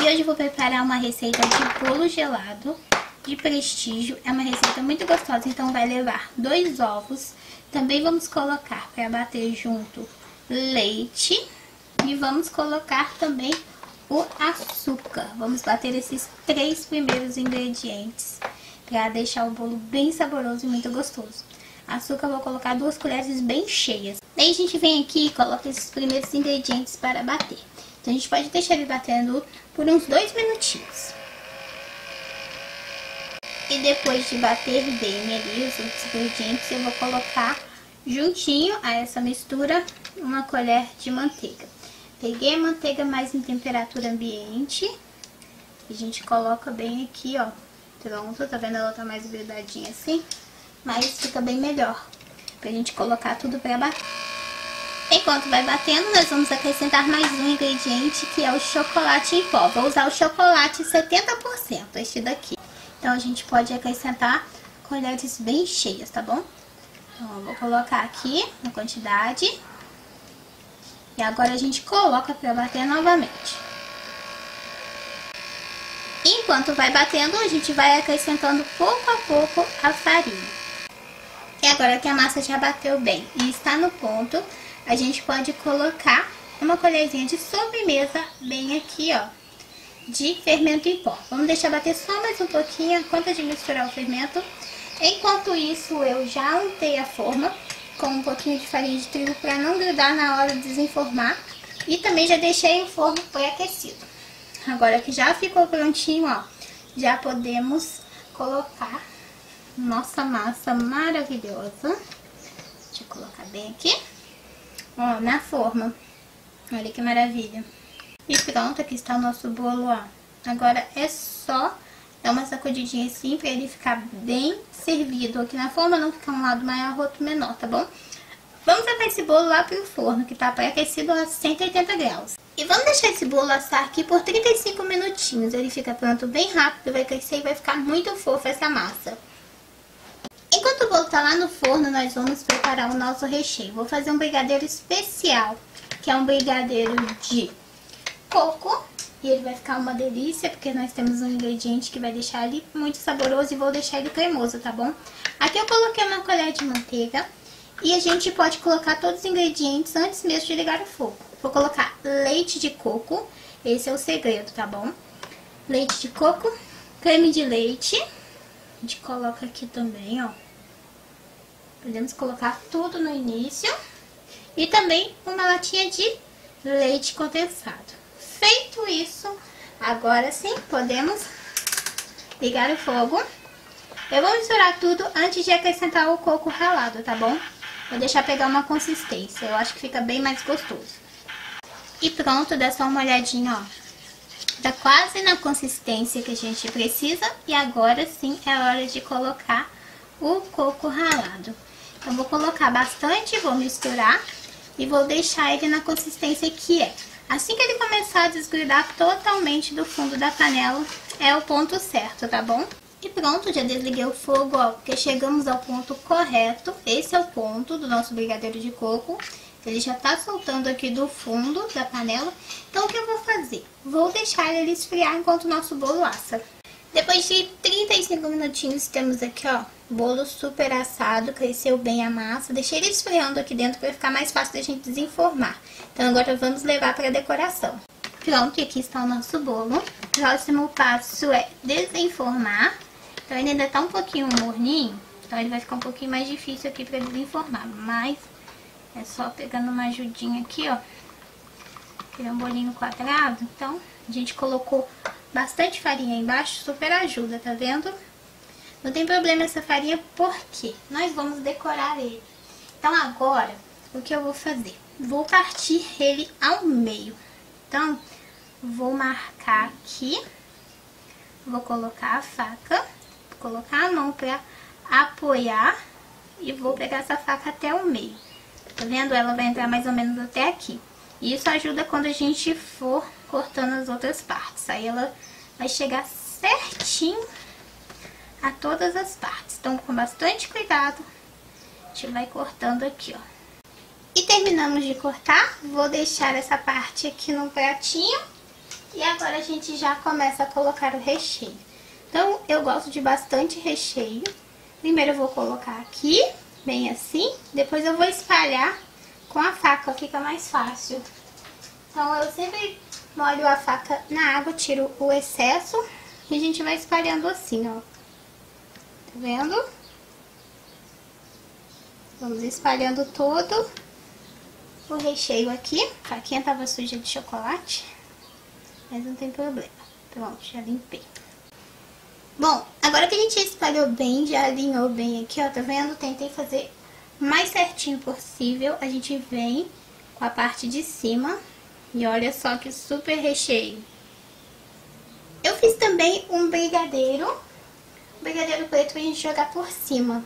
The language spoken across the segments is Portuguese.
hoje eu vou preparar uma receita de bolo gelado de prestígio. É uma receita muito gostosa, então vai levar 2 ovos. Também vamos colocar para bater junto leite e vamos colocar também o açúcar. Vamos bater esses 3 primeiros ingredientes para deixar o bolo bem saboroso e muito gostoso. Açúcar eu vou colocar 2 colheres bem cheias. Daí a gente vem aqui e coloca esses primeiros ingredientes para bater. Então a gente pode deixar ele batendo por uns 2 minutinhos. E depois de bater bem ali os outros ingredientes, eu vou colocar juntinho a essa mistura uma colher de manteiga. Peguei a manteiga mais em temperatura ambiente. A gente coloca bem aqui, ó. Pronto, tá vendo? Ela tá mais grudadinha assim. Mas fica bem melhor pra gente colocar tudo pra bater. Enquanto vai batendo, nós vamos acrescentar mais um ingrediente, que é o chocolate em pó. Vou usar o chocolate 70%, este daqui. Então a gente pode acrescentar colheres bem cheias, tá bom? Então eu vou colocar aqui na quantidade. E agora a gente coloca pra bater novamente. Enquanto vai batendo, a gente vai acrescentando pouco a pouco a farinha. E agora que a massa já bateu bem e está no ponto, a gente pode colocar uma colherzinha de sobremesa bem aqui, ó, de fermento em pó. Vamos deixar bater só mais um pouquinho enquanto a gente misturar o fermento. Enquanto isso, eu já untei a forma com um pouquinho de farinha de trigo para não grudar na hora de desenformar. E também já deixei o forno pré-aquecido. Agora que já ficou prontinho, ó, já podemos colocar nossa massa maravilhosa. Deixa eu colocar bem aqui. Ó, na forma. Olha que maravilha. E pronto, aqui está o nosso bolo, ó. Agora é só dar uma sacudidinha assim pra ele ficar bem servido. Aqui na forma não ficar um lado maior, outro menor, tá bom? Vamos levar esse bolo lá pro forno, que tá pré-aquecido a 180 graus. E vamos deixar esse bolo assar aqui por 35 minutinhos. Ele fica pronto bem rápido, vai crescer e vai ficar muito fofo essa massa. Enquanto o bolo tá lá no forno, nós vamos preparar o nosso recheio. Vou fazer um brigadeiro especial, que é um brigadeiro de coco. E ele vai ficar uma delícia, porque nós temos um ingrediente que vai deixar ele muito saboroso e vou deixar ele cremoso, tá bom? Aqui eu coloquei uma colher de manteiga e a gente pode colocar todos os ingredientes antes mesmo de ligar o fogo. Vou colocar leite de coco, esse é o segredo, tá bom? Leite de coco, creme de leite, a gente coloca aqui também, ó. Podemos colocar tudo no início. E também uma latinha de leite condensado. Feito isso, agora sim podemos ligar o fogo. Eu vou misturar tudo antes de acrescentar o coco ralado, tá bom? Vou deixar pegar uma consistência, eu acho que fica bem mais gostoso. E pronto, dá só uma olhadinha, ó. Tá quase na consistência que a gente precisa. E agora sim é hora de colocar o coco ralado. Então vou colocar bastante, vou misturar e vou deixar ele na consistência que é. Assim que ele começar a desgrudar totalmente do fundo da panela, é o ponto certo, tá bom? E pronto, já desliguei o fogo, ó, porque chegamos ao ponto correto. Esse é o ponto do nosso brigadeiro de coco. Ele já tá soltando aqui do fundo da panela. Então o que eu vou fazer? Vou deixar ele esfriar enquanto o nosso bolo assa. Depois de 35 minutinhos, temos aqui, ó, bolo super assado, cresceu bem a massa. Deixei ele esfriando aqui dentro para ficar mais fácil da gente desenformar. Então agora vamos levar para a decoração. Pronto, e aqui está o nosso bolo. O próximo passo é desenformar. Então ele ainda tá um pouquinho morninho, então ele vai ficar um pouquinho mais difícil aqui para desenformar. Mas é só pegando uma ajudinha aqui, ó. Ele é um bolinho quadrado, então a gente colocou bastante farinha embaixo, super ajuda, tá vendo? Não tem problema essa farinha, porque nós vamos decorar ele. Então agora, o que eu vou fazer? Vou partir ele ao meio. Então, vou marcar aqui, vou colocar a faca, vou colocar a mão pra apoiar e vou pegar essa faca até o meio. Tá vendo? Ela vai entrar mais ou menos até aqui. E isso ajuda quando a gente for cortando as outras partes. Aí ela vai chegar certinho a todas as partes. Então, com bastante cuidado, a gente vai cortando aqui, ó. E terminamos de cortar. Vou deixar essa parte aqui no pratinho. E agora a gente já começa a colocar o recheio. Então, eu gosto de bastante recheio. Primeiro eu vou colocar aqui, bem assim. Depois eu vou espalhar com a faca, fica mais fácil. Então, eu sempre molho a faca na água, tiro o excesso e a gente vai espalhando assim, ó. Tá vendo? Vamos espalhando todo o recheio aqui. A faquinha tava suja de chocolate, mas não tem problema. Pronto, já limpei. Bom, agora que a gente espalhou bem, já alinhou bem aqui, ó, tá vendo? Tentei fazer o mais certinho possível. A gente vem com a parte de cima e olha só que super recheio. Eu fiz também um brigadeiro preto pra gente jogar por cima.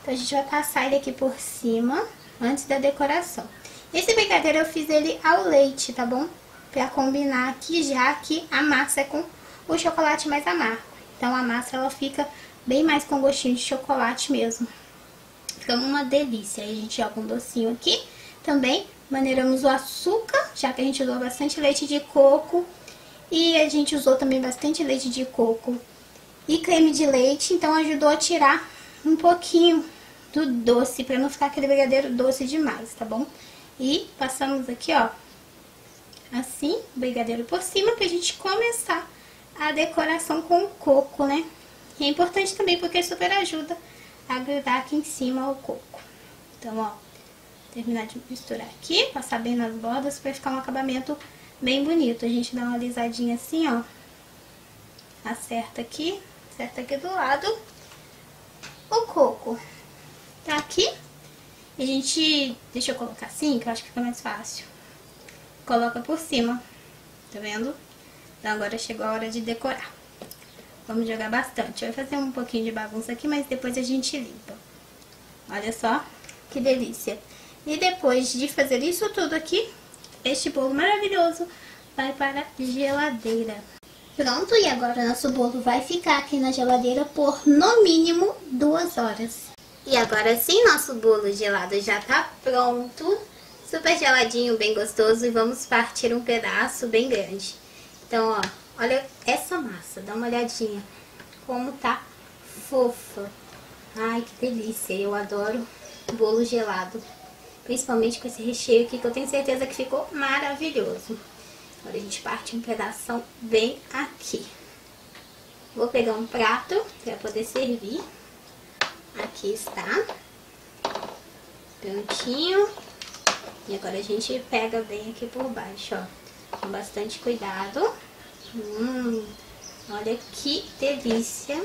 Então a gente vai passar ele aqui por cima, antes da decoração. Esse brigadeiro eu fiz ele ao leite, tá bom? Pra combinar aqui, já que a massa é com o chocolate mais amargo. Então a massa ela fica bem mais com gostinho de chocolate mesmo. Fica uma delícia. Aí a gente joga um docinho aqui. Também maneiramos o açúcar, já que a gente usou bastante leite de coco. E a gente usou também bastante leite de coco e creme de leite. Então ajudou a tirar um pouquinho do doce, pra não ficar aquele brigadeiro doce demais, tá bom? E passamos aqui, ó, assim, o brigadeiro por cima, pra gente começar a decoração com o coco, né? E é importante também porque super ajuda a grudar aqui em cima o coco. Então, ó, terminar de misturar aqui, passar bem nas bordas pra ficar um acabamento bem bonito. A gente dá uma alisadinha assim, ó, acerta aqui do lado. O coco tá aqui. E a gente, deixa eu colocar assim, que eu acho que fica mais fácil. Coloca por cima, tá vendo? Então agora chegou a hora de decorar. Vamos jogar bastante. Vai fazer um pouquinho de bagunça aqui, mas depois a gente limpa. Olha só que delícia. E depois de fazer isso tudo aqui, este bolo maravilhoso vai para a geladeira. Pronto, e agora nosso bolo vai ficar aqui na geladeira por no mínimo 2 horas. E agora sim, nosso bolo gelado já tá pronto. Super geladinho, bem gostoso. E vamos partir um pedaço bem grande. Então, ó, olha essa massa, dá uma olhadinha como tá fofa. Ai, que delícia, eu adoro bolo gelado. Principalmente com esse recheio aqui, que eu tenho certeza que ficou maravilhoso. Agora a gente parte um pedação bem aqui. Vou pegar um prato para poder servir. Aqui está. Prontinho. E agora a gente pega bem aqui por baixo, ó. Com bastante cuidado. Olha que delícia.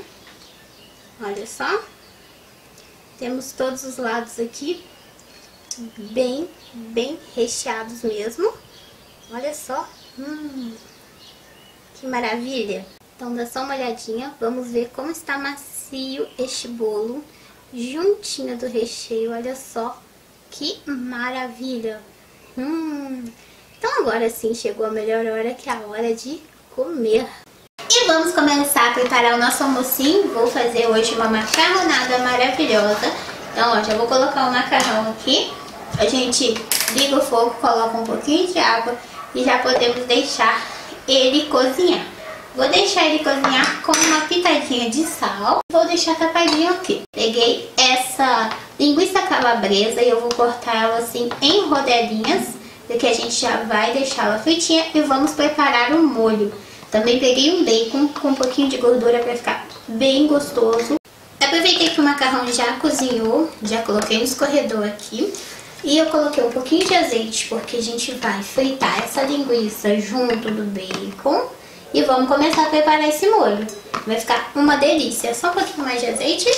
Olha só. Temos todos os lados aqui bem recheados mesmo. Olha só. Que maravilha. Então dá só uma olhadinha. Vamos ver como está macio este bolo. Juntinho do recheio. Olha só. Que maravilha. Então agora sim chegou a melhor hora, que é a hora de comer. E vamos começar a preparar o nosso almocinho. Vou fazer hoje uma macarronada maravilhosa. Então, ó, já vou colocar o macarrão aqui. A gente liga o fogo, coloca um pouquinho de água e já podemos deixar ele cozinhar. Vou deixar ele cozinhar com uma pitadinha de sal. Vou deixar tapadinho aqui. Peguei essa linguiça calabresa e eu vou cortar ela assim em rodelinhas, porque a gente já vai deixá-la fritinha e vamos preparar o molho. Também peguei um bacon com um pouquinho de gordura para ficar bem gostoso. Aproveitei que o macarrão já cozinhou, já coloquei no escorredor aqui. E eu coloquei um pouquinho de azeite, porque a gente vai fritar essa linguiça junto do bacon. E vamos começar a preparar esse molho. Vai ficar uma delícia. Só um pouquinho mais de azeite.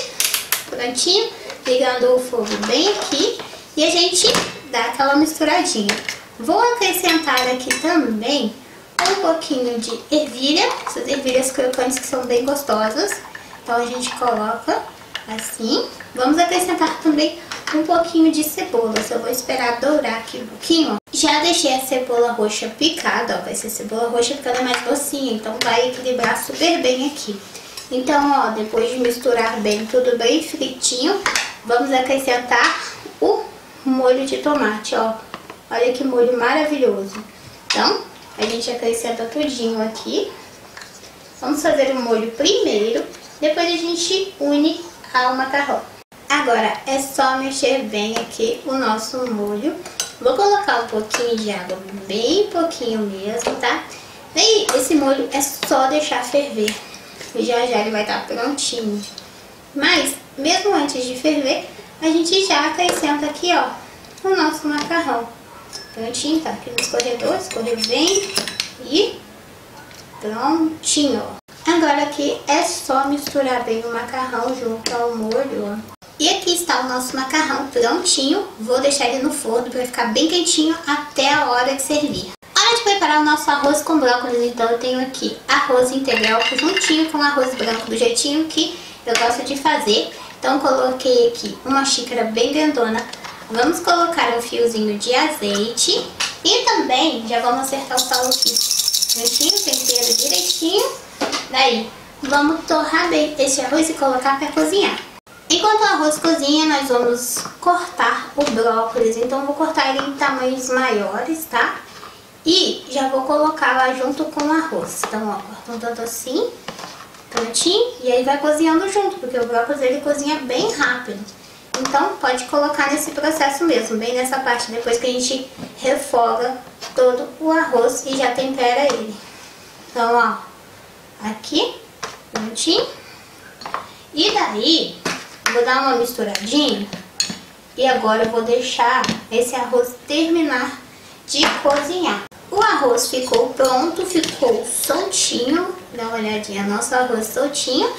Prontinho. Ligando o fogo bem aqui. E a gente dá aquela misturadinha. Vou acrescentar aqui também um pouquinho de ervilha. Essas ervilhas crocantes que são bem gostosas. Então a gente coloca assim. Vamos acrescentar também um pouquinho de cebola. Eu vou esperar dourar aqui um pouquinho. Já deixei a cebola roxa picada, ó. Vai ser cebola roxa porque ela é mais docinha, então vai equilibrar super bem aqui. Então, ó, depois de misturar bem, tudo bem fritinho, vamos acrescentar o molho de tomate, ó. Olha que molho maravilhoso. Então, A gente acrescenta tudinho aqui. Vamos fazer o molho primeiro, depois a gente une ao macarrão. Agora é só mexer bem aqui o nosso molho. Vou colocar um pouquinho de água, bem pouquinho mesmo, tá? Daí esse molho é só deixar ferver. Já já ele vai estar prontinho. Mas mesmo antes de ferver, a gente já acrescenta aqui, ó, o nosso macarrão. Prontinho, tá aqui no escorredor, escorreu bem e prontinho. Agora aqui é só misturar bem o macarrão junto ao molho, ó. E aqui está o nosso macarrão prontinho. Vou deixar ele no forno para ficar bem quentinho até a hora de servir. Hora de preparar o nosso arroz com brócolis, então eu tenho aqui arroz integral juntinho com arroz branco do jeitinho que eu gosto de fazer. Então coloquei aqui uma xícara bem grandona. Vamos colocar um fiozinho de azeite e também já vamos acertar o sal aqui. Juntinho, tempero direitinho. Daí vamos torrar bem esse arroz e colocar para cozinhar. Enquanto o arroz cozinha, nós vamos cortar o brócolis. Então, eu vou cortar ele em tamanhos maiores, tá? E já vou colocar lá junto com o arroz. Então, ó, corta um tanto assim, prontinho. E aí vai cozinhando junto, porque o brócolis ele cozinha bem rápido. Então, pode colocar nesse processo mesmo, bem nessa parte, depois que a gente refoga todo o arroz e já tempera ele. Então, ó, aqui, prontinho. E daí, vou dar uma misturadinha e agora eu vou deixar esse arroz terminar de cozinhar. O arroz ficou pronto, ficou soltinho. Dá uma olhadinha, nosso arroz soltinho.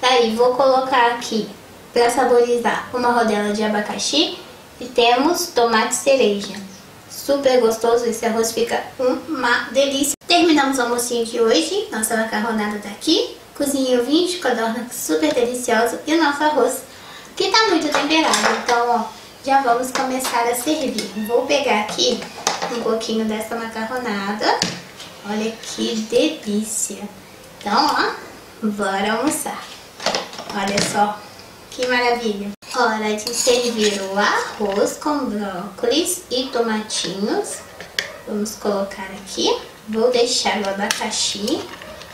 Daí vou colocar aqui para saborizar uma rodela de abacaxi e temos tomate cereja. Super gostoso, esse arroz fica uma delícia. Terminamos o almocinho de hoje, nossa macarronada tá aqui. Cozinhei o vinho de codorna super delicioso e o nosso arroz que tá muito temperado. Então, ó, já vamos começar a servir. Vou pegar aqui um pouquinho dessa macarronada. Olha que delícia. Então, ó, bora almoçar. Olha só, que maravilha. Hora de servir o arroz com brócolis e tomatinhos. Vamos colocar aqui. Vou deixar o abacaxi.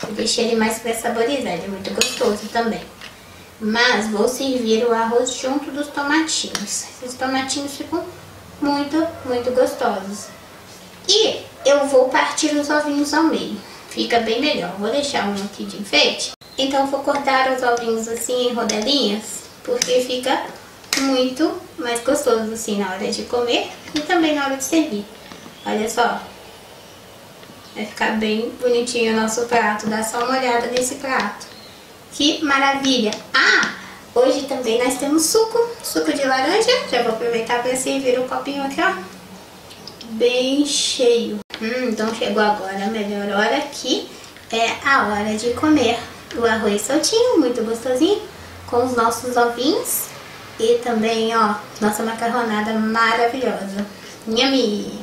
Eu deixei ele mais para saborizar, ele é muito gostoso também. Mas vou servir o arroz junto dos tomatinhos. Esses tomatinhos ficam muito, muito gostosos. E eu vou partir os ovinhos ao meio. Fica bem melhor. Vou deixar um aqui de enfeite. Então eu vou cortar os ovinhos assim em rodelinhas, porque fica muito mais gostoso assim na hora de comer e também na hora de servir. Olha só. Vai ficar bem bonitinho o nosso prato. Dá só uma olhada nesse prato. Que maravilha! Ah, hoje também nós temos suco de laranja. Já vou aproveitar para servir o copinho aqui, ó. Bem cheio. Então chegou agora a melhor hora aqui. É a hora de comer o arroz soltinho, muito gostosinho, com os nossos ovinhos. E também, ó, nossa macarronada maravilhosa. Nhami!